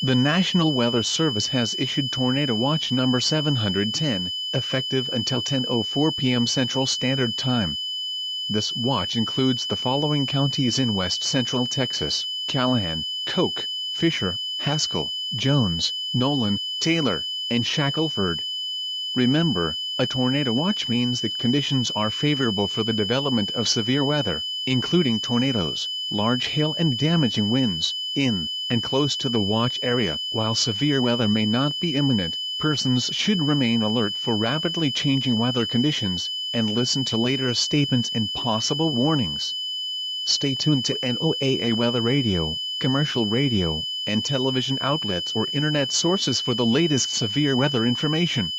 The National Weather Service has issued Tornado Watch number 710, effective until 10:04 p.m. Central Standard Time. This watch includes the following counties in west-central Texas: Callahan, Koch, Fisher, Haskell, Jones, Nolan, Taylor, and Shackelford. Remember, a tornado watch means that conditions are favorable for the development of severe weather, including tornadoes, large hail and damaging winds, in and close to the watch area. While severe weather may not be imminent, persons should remain alert for rapidly changing weather conditions, and listen to later statements and possible warnings. Stay tuned to NOAA weather radio, commercial radio, and television outlets or internet sources for the latest severe weather information.